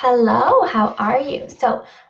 Hello, how are you?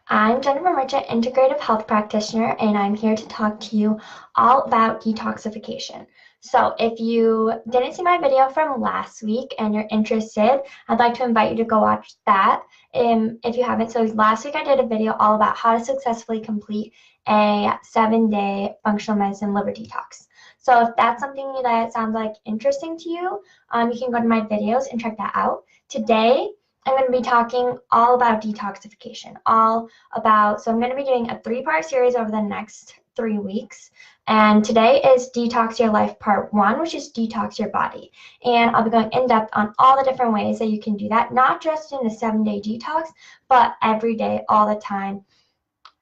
I'm Jennifer Merchant, Integrative Health Practitioner, and I'm here to talk to you all about detoxification. So, if you didn't see my video from last week and you're interested, I'd like to invite you to go watch that. If you haven't, so last week I did a video all about how to successfully complete a 7-day functional medicine liver detox. So, if that's something that sounds like interesting to you, you can go to my videos and check that out. Today, I'm going to be talking all about detoxification, so I'm going to be doing a 3-part series over the next 3 weeks. And today is Detox Your Life Part 1, which is Detox Your Body. And I'll be going in depth on all the different ways that you can do that, not just in a 7-day detox, but every day, all the time,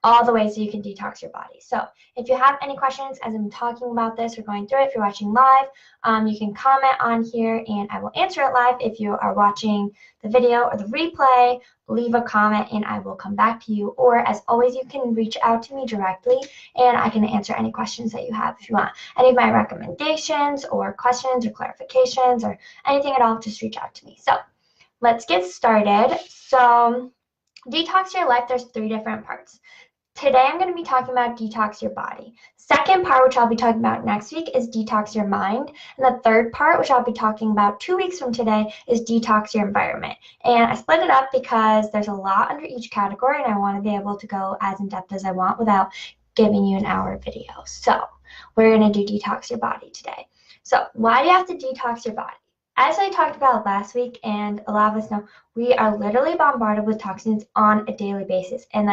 all the ways that you can detox your body. So if you have any questions as I'm talking about this or going through it, if you're watching live, you can comment on here and I will answer it live. If you are watching the video or the replay, leave a comment and I will come back to you. Or as always, you can reach out to me directly and I can answer any questions that you have. If you want any of my recommendations or questions or clarifications or anything at all, just reach out to me. So let's get started. So detox your life, there's 3 different parts. Today I'm going to be talking about detox your body. Second part, which I'll be talking about next week, is detox your mind. And the third part, which I'll be talking about 2 weeks from today, is detox your environment. And I split it up because there's a lot under each category and I want to be able to go as in depth as I want without giving you an hour video. So we're going to do detox your body today. So why do you have to detox your body? As I talked about last week, and a lot of us know, we are literally bombarded with toxins on a daily basis. And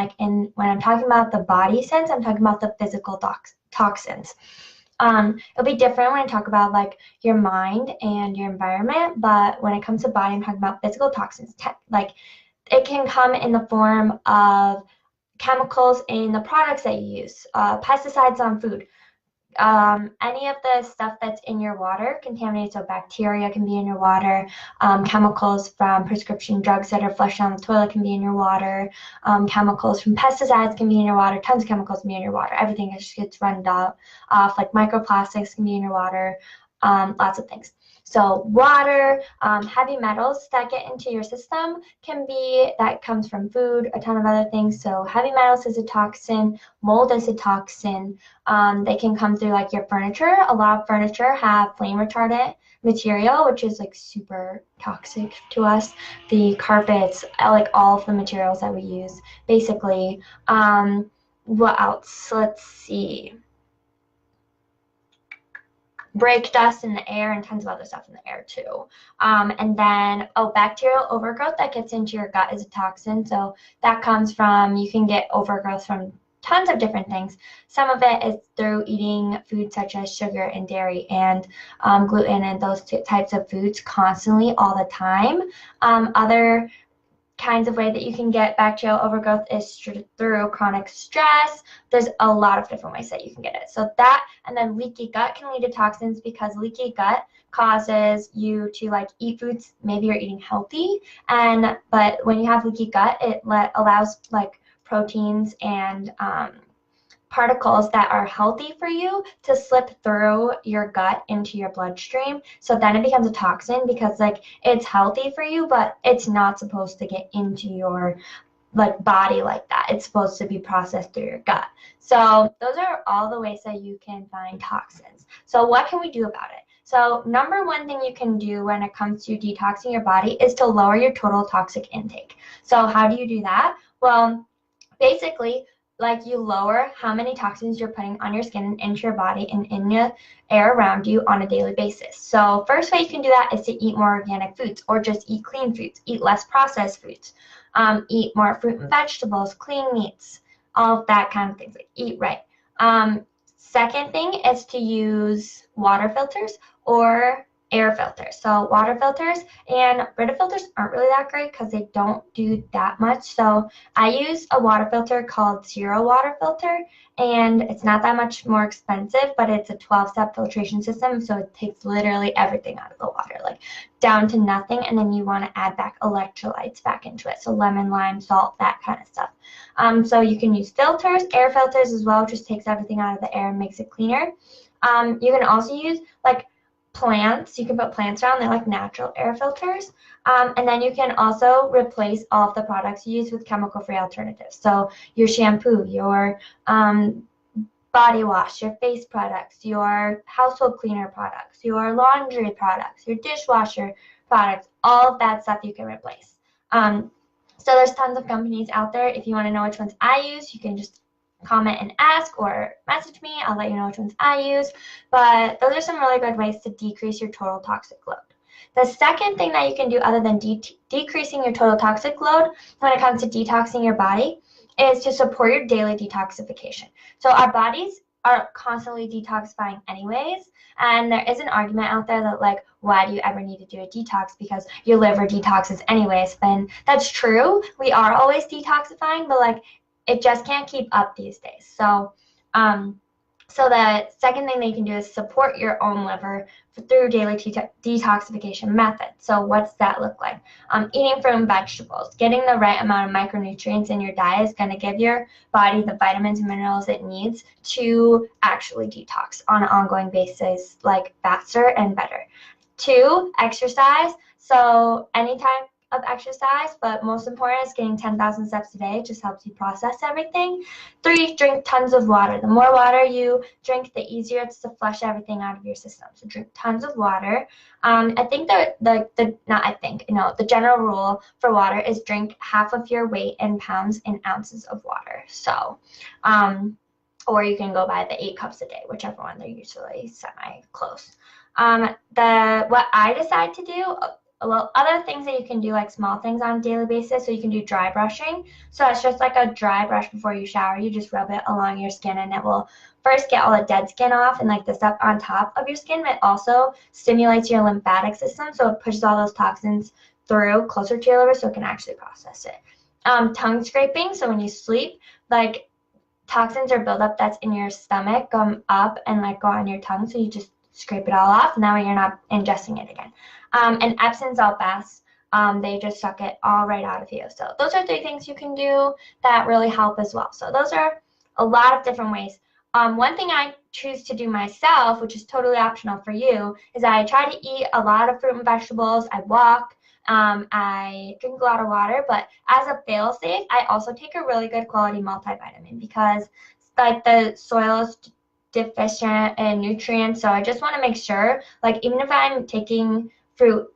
when I'm talking about the body sense, I'm talking about the physical toxins. It'll be different when I talk about like your mind and your environment, but when it comes to body, I'm talking about physical toxins. Like it can come in the form of chemicals in the products that you use, pesticides on food. Any of the stuff that's in your water contaminated, so bacteria can be in your water, chemicals from prescription drugs that are flushed down the toilet can be in your water, chemicals from pesticides can be in your water, tons of chemicals can be in your water, everything just gets run off, like microplastics can be in your water, lots of things. So water, heavy metals that get into your system that comes from food, a ton of other things. So heavy metals is a toxin, mold is a toxin. They can come through like your furniture. A lot of furniture have flame retardant material, which is like super toxic to us. The carpets, like all of the materials that we use, basically. What else? Let's see. Brake dust in the air and tons of other stuff in the air too. And then, bacterial overgrowth that gets into your gut is a toxin. So that comes from, you can get overgrowth from tons of different things. Some of it is through eating foods such as sugar and dairy and gluten and those types of foods constantly all the time. Other kinds of way that you can get bacterial overgrowth is through chronic stress. There's a lot of different ways that you can get it. So that, and then leaky gut can lead to toxins because leaky gut causes you to like eat foods, maybe you're eating healthy, but when you have leaky gut, it allows like proteins and particles that are healthy for you to slip through your gut into your bloodstream. So then it becomes a toxin because like it's healthy for you, but it's not supposed to get into your like body like that. It's supposed to be processed through your gut. So those are all the ways that you can find toxins. So what can we do about it? So number one thing you can do when it comes to detoxing your body is to lower your total toxic intake. So how do you do that? Well, basically, like you lower how many toxins you're putting on your skin and into your body and in the air around you on a daily basis. So first way you can do that is to eat more organic foods or just eat clean foods, eat less processed foods, eat more fruit and vegetables, clean meats, all of that kind of things, like eat right. Second thing is to use water filters or air filters. So water filters and Brita filters aren't really that great because they don't do that much. So I use a water filter called Zero Water Filter, and it's not that much more expensive, but it's a 12-step filtration system. So it takes literally everything out of the water, like down to nothing. And then you want to add back electrolytes back into it. So lemon, lime, salt, that kind of stuff. So you can use filters, air filters as well, just takes everything out of the air and makes it cleaner. You can also use like plants. You can put plants around. They're like natural air filters. And then you can also replace all of the products you use with chemical-free alternatives. So your shampoo, your body wash, your face products, your household cleaner products, your laundry products, your dishwasher products, all of that stuff you can replace. So there's tons of companies out there. If you want to know which ones I use, you can just comment and ask or message me. I'll let you know which ones I use. But those are some really good ways to decrease your total toxic load. The second thing that you can do other than decreasing your total toxic load when it comes to detoxing your body is to support your daily detoxification. So our bodies are constantly detoxifying anyways, and there is an argument out there that like, why do you ever need to do a detox because your liver detoxes anyways? And that's true. We are always detoxifying, but like it just can't keep up these days. So so the second thing that you can do is support your own liver through daily detoxification methods. So what's that look like? Eating fruit and vegetables, getting the right amount of micronutrients in your diet is going to give your body the vitamins and minerals it needs to actually detox on an ongoing basis, like faster and better. 2, exercise. So any type of exercise, but most important is getting 10,000 steps a day. It just helps you process everything. 3, drink tons of water. The more water you drink, the easier it's to flush everything out of your system. So drink tons of water. I think the general rule for water is drink half of your weight in pounds in ounces of water. So, or you can go by the 8 cups a day, whichever one. They're usually semi-close. What I decide to do, well, other things that you can do, like small things on a daily basis. So you can do dry brushing. So it's just like a dry brush before you shower. You just rub it along your skin, and it will first get all the dead skin off and like the stuff on top of your skin. But it also stimulates your lymphatic system, so it pushes all those toxins through closer to your liver, so it can actually process it. Tongue scraping. So when you sleep, like toxins or buildup that's in your stomach come up and like go on your tongue. So you just scrape it all off. Now you're not ingesting it again. And Epsom salt baths, they just suck it all right out of you. So those are 3 things you can do that really help as well. So those are a lot of different ways. One thing I choose to do myself, which is totally optional for you, is I try to eat a lot of fruit and vegetables. I walk. I drink a lot of water. But as a fail-safe, I also take a really good quality multivitamin because like the soil is deficient in nutrients. So I just want to make sure, like even if I'm taking fruit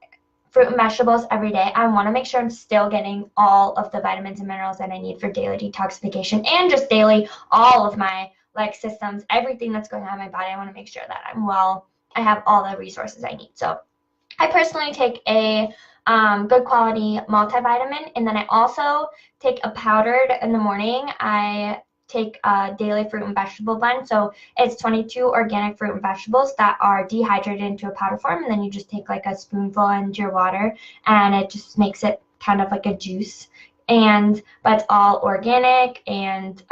and vegetables every day, I want to make sure I'm still getting all of the vitamins and minerals that I need for daily detoxification and just daily all of my like systems, everything that's going on in my body. I want to make sure that I'm well, I have all the resources I need. So I personally take a good quality multivitamin, and then I also take a powdered in the morning. I take a daily fruit and vegetable blend. So it's 22 organic fruit and vegetables that are dehydrated into a powder form, and then you just take like a spoonful into your water, and it just makes it kind of like a juice. But it's all organic, and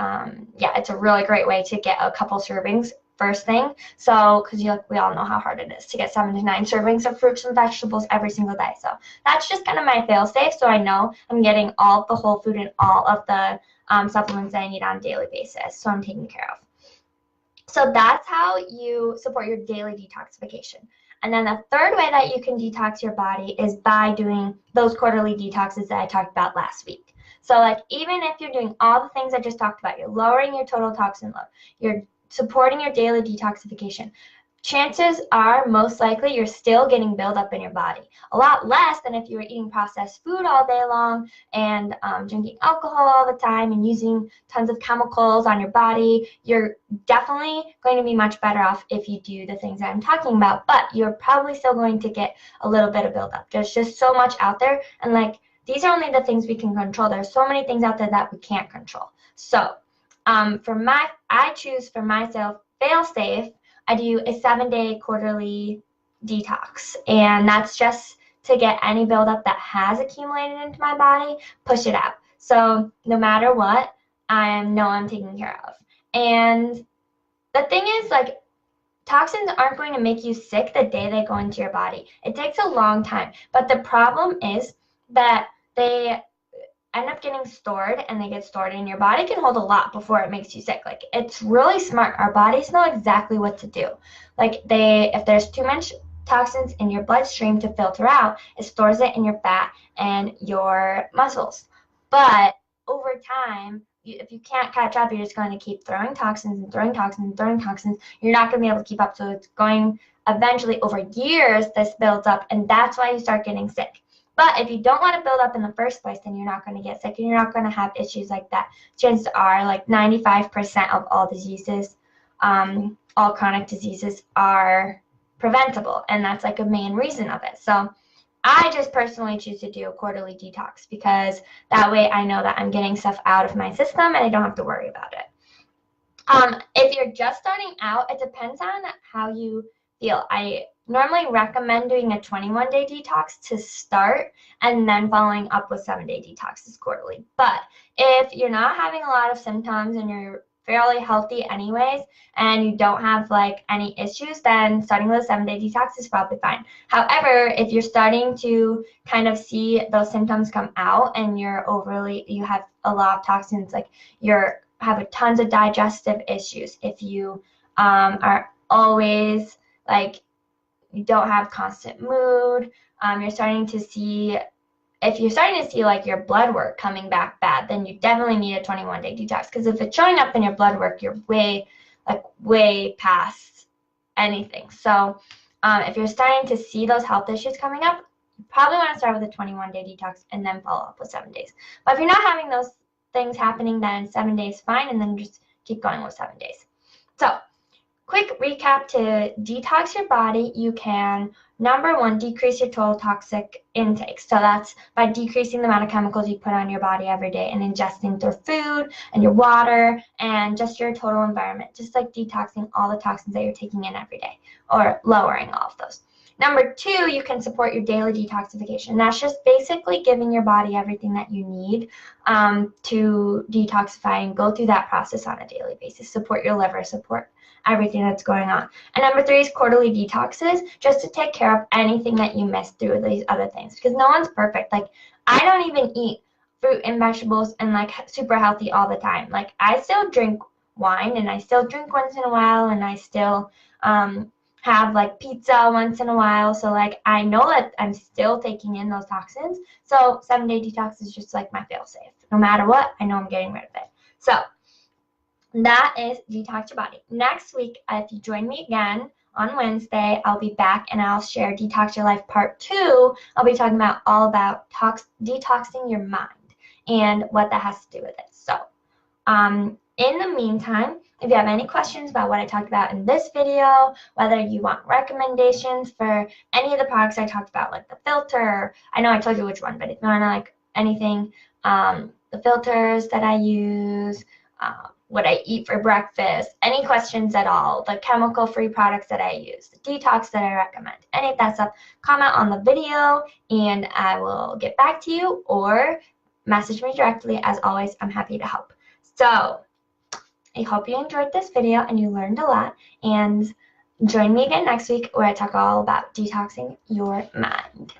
yeah, it's a really great way to get a couple servings first thing. So, because we all know how hard it is to get 7 to 9 servings of fruits and vegetables every single day. So that's just kind of my fail-safe. So I know I'm getting all of the whole food and all of the supplements that I need on a daily basis. So I'm taken care of. So that's how you support your daily detoxification. And then the third way that you can detox your body is by doing those quarterly detoxes that I talked about last week. So like even if you're doing all the things I just talked about, you're lowering your total toxin load, you're supporting your daily detoxification, chances are most likely you're still getting buildup in your body. A lot less than if you were eating processed food all day long and drinking alcohol all the time and using tons of chemicals on your body. You're definitely going to be much better off if you do the things that I'm talking about, but you're probably still going to get a little bit of buildup. There's just so much out there, and like these are only the things we can control. There's so many things out there that we can't control. So I choose for myself fail-safe. I do a 7-day quarterly detox, and that's just to get any buildup that has accumulated into my body, push it out. So no matter what, I know I'm taken care of. And the thing is, like, toxins aren't going to make you sick the day they go into your body. It takes a long time, but the problem is that they end up getting stored, and they get stored in your body can hold a lot before it makes you sick. Like it's really smart. Our bodies know exactly what to do. Like if there's too much toxins in your bloodstream to filter out. It stores it in your fat and your muscles. But over time, if you can't catch up, you're just going to keep throwing toxins and throwing toxins and throwing toxins. You're not going to be able to keep up. So it's going eventually over years, this builds up, and that's why you start getting sick. But if you don't let it build up in the first place, then you're not going to get sick and you're not going to have issues like that. Chances are like 95% of all diseases, all chronic diseases are preventable, and that's like a main reason of it. So I just personally choose to do a quarterly detox because that way I know that I'm getting stuff out of my system and I don't have to worry about it. If you're just starting out, it depends on how you feel. I normally recommend doing a 21-day detox to start and then following up with 7-day detoxes quarterly. But if you're not having a lot of symptoms and you're fairly healthy anyways and you don't have like any issues, then starting with a 7-day detox is probably fine. However, if you're starting to kind of see those symptoms come out and you have a lot of toxins, like you're have tons of digestive issues, if you are always like you don't have constant mood, you're starting to see, if you're starting to see like your blood work coming back bad, then you definitely need a 21-day detox, because if it's showing up in your blood work, you're way past anything. So if you're starting to see those health issues coming up, you probably want to start with a 21-day detox and then follow up with 7 days. But if you're not having those things happening, then 7 days fine, and then just keep going with 7 days. So quick recap: to detox your body, you can, number one, decrease your total toxic intake. So that's by decreasing the amount of chemicals you put on your body every day and ingesting through food and your water and just your total environment, just like detoxing all the toxins that you're taking in every day or lowering all of those. Number two, you can support your daily detoxification. That's just basically giving your body everything that you need to detoxify and go through that process on a daily basis. Support your liver, support everything that's going on. And number three is quarterly detoxes, just to take care of anything that you missed through these other things, because no one's perfect. Like, I don't even eat fruit and vegetables and like super healthy all the time. Like, I still drink wine and I still drink once in a while, and I still have like pizza once in a while. So like, I know that I'm still taking in those toxins. So 7-day detox is just like my fail-safe. No matter what, I know I'm getting rid of it. So that is Detox Your Body. Next week, if you join me again on Wednesday, I'll be back and I'll share Detox Your Life Part 2. I'll be talking about all about detoxing your mind and what that has to do with it. So in the meantime, if you have any questions about what I talked about in this video, whether you want recommendations for any of the products I talked about, like the filter, I know I told you which one, but if you want to like anything, the filters that I use, what I eat for breakfast, any questions at all, the chemical-free products that I use, the detox that I recommend, any of that stuff, comment on the video and I will get back to you, or message me directly. As always, I'm happy to help. So I hope you enjoyed this video and you learned a lot, and join me again next week where I talk all about detoxing your mind.